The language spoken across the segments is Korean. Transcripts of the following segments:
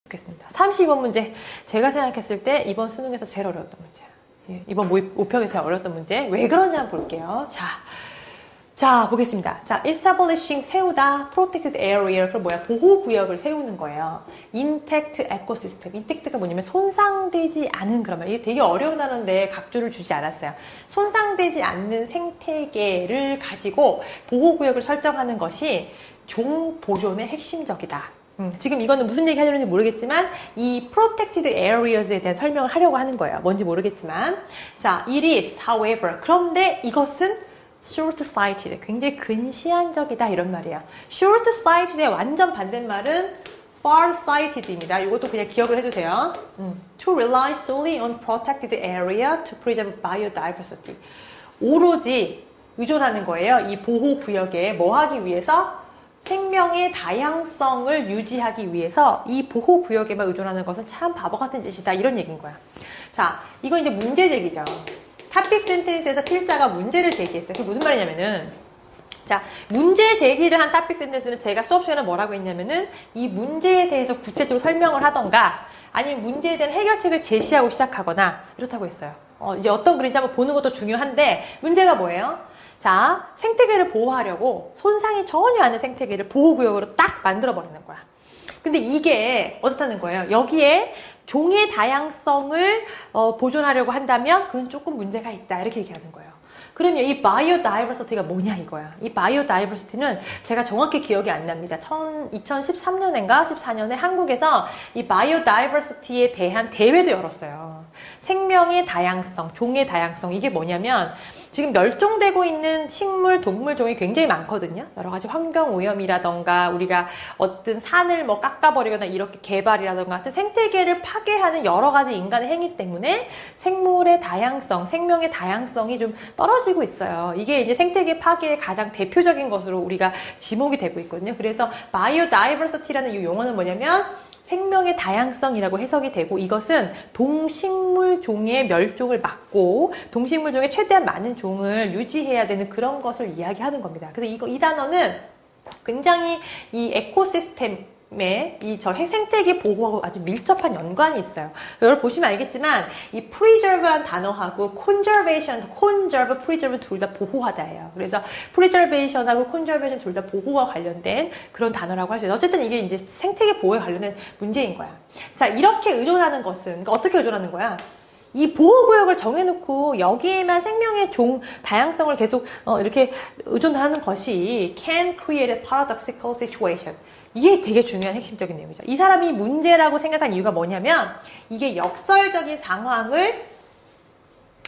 좋겠습니다. 32번 문제. 제가 생각했을 때 이번 수능에서 제일 어려웠던 문제야. 예, 이번 모의고표에서 제일 어려웠던 문제. 왜 그런지 한번 볼게요. 자, 보겠습니다. 자, establishing, 세우다, protected area, 그럼 뭐야? 보호구역을 세우는 거예요. intact ecosystem. intact가 뭐냐면 손상되지 않은 그런 말. 이게 되게 어려운 단어인데 각주를 주지 않았어요. 손상되지 않는 생태계를 가지고 보호구역을 설정하는 것이 종 보존의 핵심적이다. 지금 이거는 무슨 얘기 하려는지 모르겠지만 이 protected areas에 대한 설명을 하려고 하는 거예요. 뭔지 모르겠지만 자, it is, however, 그런데 이것은 short-sighted, 굉장히 근시안적이다 이런 말이에요. short-sighted의 완전 반대말은 far-sighted입니다. 이것도 그냥 기억을 해두세요. To rely solely on protected area to preserve biodiversity. 오로지 의존하는 거예요. 이 보호구역에 뭐 하기 위해서? 생명의 다양성을 유지하기 위해서 이 보호구역에만 의존하는 것은 참 바보 같은 짓이다. 이런 얘기인 거야. 자, 이건 이제 문제 제기죠. 탑픽 센텐스에서 필자가 문제를 제기했어요. 그게 무슨 말이냐면은, 자, 문제 제기를 한 탑픽 센텐스는 제가 수업 시간에 뭐라고 했냐면은, 이 문제에 대해서 구체적으로 설명을 하던가, 아니면 문제에 대한 해결책을 제시하고 시작하거나, 이렇다고 했어요. 이제 어떤 글인지 한번 보는 것도 중요한데, 문제가 뭐예요? 자, 생태계를 보호하려고 손상이 전혀 안 된 생태계를 보호구역으로 딱 만들어버리는 거야. 근데 이게 어떻다는 거예요? 여기에 종의 다양성을 보존하려고 한다면 그건 조금 문제가 있다. 이렇게 얘기하는 거예요. 그러면 이 바이오다이버시티가 뭐냐 이거야. 이 바이오다이버시티는 제가 정확히 기억이 안 납니다. 2013년인가 14년에 한국에서 이 바이오다이버시티에 대한 대회도 열었어요. 생명의 다양성, 종의 다양성, 이게 뭐냐면 지금 멸종되고 있는 식물, 동물 종이 굉장히 많거든요. 여러 가지 환경 오염이라던가 우리가 어떤 산을 뭐 깎아버리거나 이렇게 개발이라던가 하여튼 생태계를 파괴하는 여러 가지 인간의 행위 때문에 생물의 다양성, 생명의 다양성이 좀 떨어지고 있어요. 이게 이제 생태계 파괴의 가장 대표적인 것으로 우리가 지목이 되고 있거든요. 그래서 바이오다이버시티라는 이 용어는 뭐냐면 생명의 다양성이라고 해석이 되고 이것은 동식물 종의 멸종을 막고 동식물 종의 최대한 많은 종을 유지해야 되는 그런 것을 이야기하는 겁니다. 그래서 이 단어는 굉장히 이 에코시스템의 저 생태계 보호하고 아주 밀접한 연관이 있어요. 여러분 보시면 알겠지만 이 preserve라는 단어하고 conserve, preserve 둘 다 보호하다예요. 그래서 preservation하고 conservation 둘 다 보호와 관련된 그런 단어라고 할 수 있어요. 어쨌든 이게 이제 생태계 보호에 관련된 문제인 거야. 자, 이렇게 의존하는 것은 그러니까 어떻게 의존하는 거야? 이 보호구역을 정해놓고 여기에만 생명의 다양성을 계속 이렇게 의존하는 것이 can create a paradoxical situation. 이게 되게 중요한 핵심적인 내용이죠. 이 사람이 문제라고 생각한 이유가 뭐냐면 이게 역설적인 상황을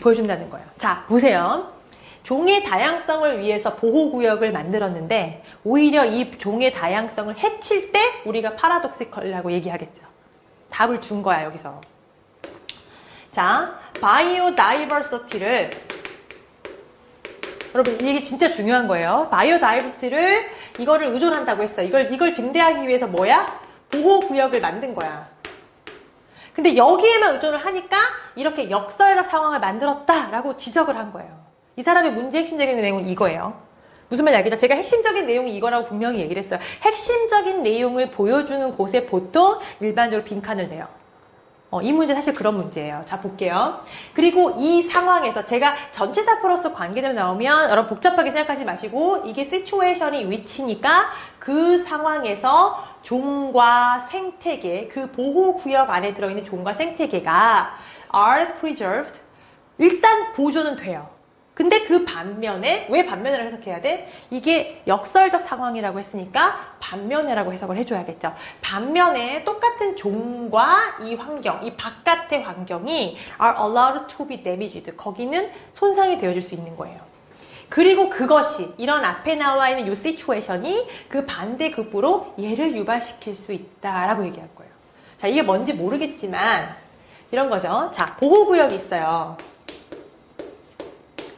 보여준다는 거예요. 자, 보세요. 종의 다양성을 위해서 보호구역을 만들었는데 오히려 이 종의 다양성을 해칠 때 우리가 파라독시컬이라고 얘기하겠죠. 답을 준 거야, 여기서. 자, 바이오다이버시티를 여러분 이게 진짜 중요한 거예요. 바이오다이버시티를 이거를 의존한다고 했어요. 이걸 증대하기 위해서 뭐야? 보호구역을 만든 거야. 근데 여기에만 의존을 하니까 이렇게 역설적 상황을 만들었다라고 지적을 한 거예요. 이 사람의 문제 핵심적인 내용은 이거예요. 무슨 말인지 알겠죠? 제가 핵심적인 내용이 이거라고 분명히 얘기를 했어요. 핵심적인 내용을 보여주는 곳에 보통 일반적으로 빈칸을 내요. 이 문제 사실 그런 문제예요. 자, 볼게요. 그리고 이 상황에서 제가 전치사 플러스 관계대명 나오면 여러분 복잡하게 생각하지 마시고 이게 시츄에이션이 위치니까 그 상황에서 종과 생태계, 그 보호구역 안에 들어있는 종과 생태계가 are preserved. 일단 보존은 돼요. 근데 그 반면에 왜 반면이라고 해석해야 돼? 이게 역설적 상황이라고 했으니까 반면에라고 해석을 해줘야겠죠. 반면에 똑같은 종과 이 환경, 이 바깥의 환경이 are allowed to be damaged. 거기는 손상이 되어줄 수 있는 거예요. 그리고 그것이 이런 앞에 나와 있는 이 시츄에이션이 그 반대급부로 얘를 유발시킬 수 있다라고 얘기할 거예요. 자, 이게 뭔지 모르겠지만 이런 거죠. 자, 보호구역이 있어요.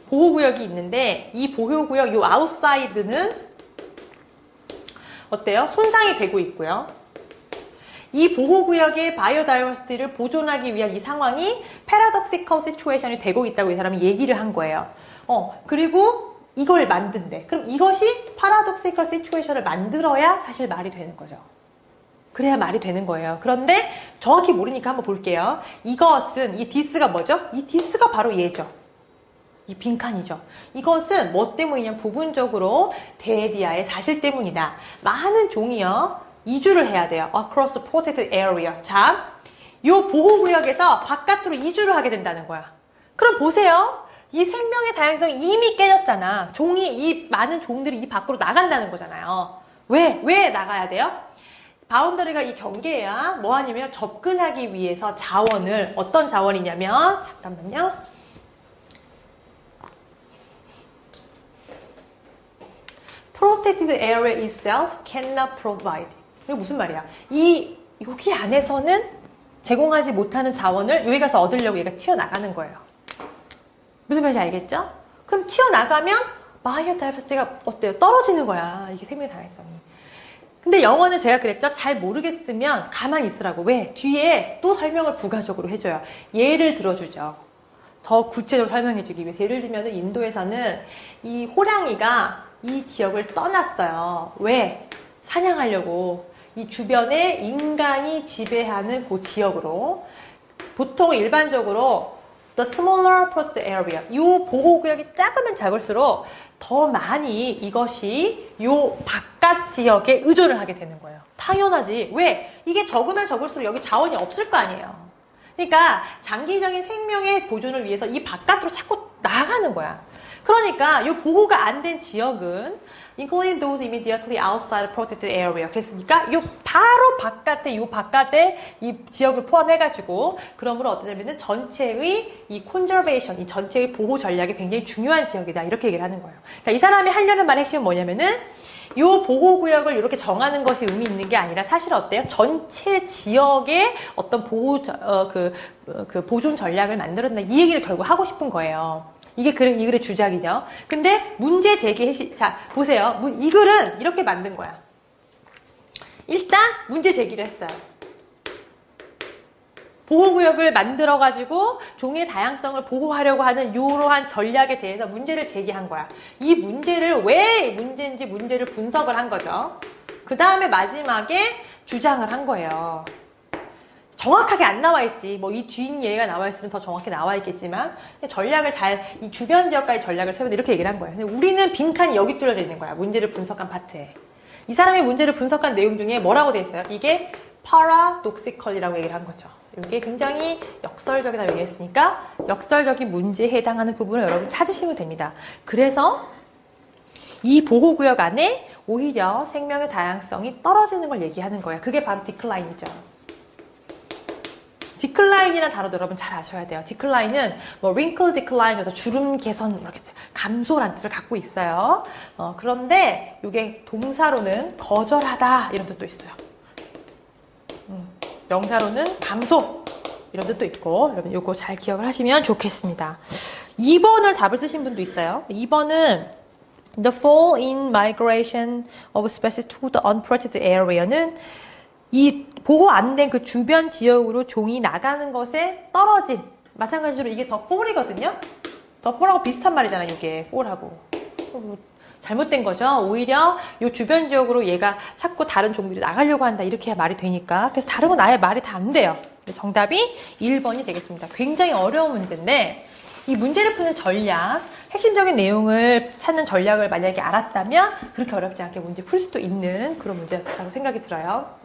보호구역이 있는데 이 보호구역 요 아웃사이드는 어때요? 손상이 되고 있고요. 이 보호구역의 바이오다이버시티를 보존하기 위한 이 상황이 패러독시컬 시츄에이션이 되고 있다고 이 사람이 얘기를 한 거예요. 그리고 이걸 만든대. 그럼 이것이 파라독시컬 시츄에이션을 만들어야 사실 말이 되는 거죠. 그래야 말이 되는 거예요. 그런데 정확히 모르니까 한번 볼게요. 이것은, 이 this가 뭐죠? 이 this가 바로 얘죠. 이 빈칸이죠. 이것은 뭐 때문이냐? 부분적으로 대디아의 사실 때문이다. 많은 종이요. 이주를 해야 돼요. Across the protected area. 자, 요 보호구역에서 바깥으로 이주를 하게 된다는 거야. 그럼 보세요. 이 생명의 다양성이 이미 깨졌잖아. 이 많은 종들이 이 밖으로 나간다는 거잖아요. 왜 나가야 돼요? 바운더리가 이 경계야. 뭐 하냐면 접근하기 위해서 자원을, 어떤 자원이냐면, 잠깐만요. Protected area itself cannot provide. 이거 무슨 말이야? 여기 안에서는 제공하지 못하는 자원을 여기 가서 얻으려고 얘가 튀어나가는 거예요. 무슨 말인지 알겠죠? 그럼 튀어나가면 바이오다이버시티가 어때요? 떨어지는 거야. 이게 생명의 다양성이. 근데 영어는 제가 그랬죠? 잘 모르겠으면 가만히 있으라고. 왜? 뒤에 또 설명을 부가적으로 해줘요. 예를 들어주죠. 더 구체적으로 설명해주기 위해서. 예를 들면 인도에서는 이 호랑이가 이 지역을 떠났어요. 왜? 사냥하려고. 이 주변에 인간이 지배하는 그 지역으로. 보통 일반적으로 the smaller protected area. 이 보호구역이 작으면 작을수록 더 많이 이것이 이 바깥 지역에 의존을 하게 되는 거예요. 당연하지. 왜? 이게 적으면 적을수록 여기 자원이 없을 거 아니에요. 그러니까 장기적인 생명의 보존을 위해서 이 바깥으로 자꾸 나가는 거야. 그러니까 이 보호가 안 된 지역은 including those immediately outside the protected area. 그랬으니까 이 바로 바깥에 이 지역을 포함해가지고 그러므로 어떠냐면은 전체의 이 conservation, 이 전체의 보호 전략이 굉장히 중요한 지역이다. 이렇게 얘기를 하는 거예요. 자, 이 사람이 하려는 말의 핵심은 뭐냐면은 이 보호구역을 이렇게 정하는 것이 의미 있는 게 아니라 사실 어때요? 전체 지역의 어떤 보존 전략을 만들었나 이 얘기를 결국 하고 싶은 거예요. 이게 이 글의 주작이죠. 근데 문제 제기 핵심, 자, 보세요. 이 글은 이렇게 만든 거야. 일단 문제 제기를 했어요. 보호구역을 만들어가지고 종의 다양성을 보호하려고 하는 이러한 전략에 대해서 문제를 제기한 거야. 이 문제를 왜 문제인지 문제를 분석을 한 거죠. 그 다음에 마지막에 주장을 한 거예요. 정확하게 안 나와 있지. 뭐 이 뒷 예가 나와 있으면 더 정확히 나와 있겠지만 전략을 이 주변 지역까지 전략을 세우는데 이렇게 얘기를 한 거예요. 근데 우리는 빈칸이 여기 뚫려져 있는 거야. 문제를 분석한 파트에. 이 사람이 문제를 분석한 내용 중에 뭐라고 돼 있어요? 이게 paradoxical이라고 얘기를 한 거죠. 이게 굉장히 역설적이라고 얘기했으니까 역설적인 문제에 해당하는 부분을 여러분 찾으시면 됩니다. 그래서 이 보호구역 안에 오히려 생명의 다양성이 떨어지는 걸 얘기하는 거예요. 그게 바로 디클라인이죠. 디클라인이라는 단어도 여러분 잘 아셔야 돼요. 디클라인은 뭐 wrinkle decline, 주름 개선, 이렇게 감소라는 뜻을 갖고 있어요. 그런데 이게 동사로는 거절하다 이런 뜻도 있어요. 명사로는 감소 이런 뜻도 있고 여러분 이거 잘 기억을 하시면 좋겠습니다. 2번을 답을 쓰신 분도 있어요. 2번은 the fall in migration of species to the unprotected area는 이 보호 안 된 그 주변 지역으로 종이 나가는 것에 떨어진, 마찬가지로 이게 더 fall이거든요. 더 fall하고 비슷한 말이잖아요. 이게 fall하고 잘못된 거죠. 오히려 이 주변 지역으로 얘가 자꾸 다른 종들이 나가려고 한다 이렇게 해야 말이 되니까. 그래서 다른 건 아예 말이 다 안 돼요. 정답이 1번이 되겠습니다. 굉장히 어려운 문제인데 이 문제를 푸는 전략, 핵심적인 내용을 찾는 전략을 만약에 알았다면 그렇게 어렵지 않게 문제 풀 수도 있는 그런 문제였다고 생각이 들어요.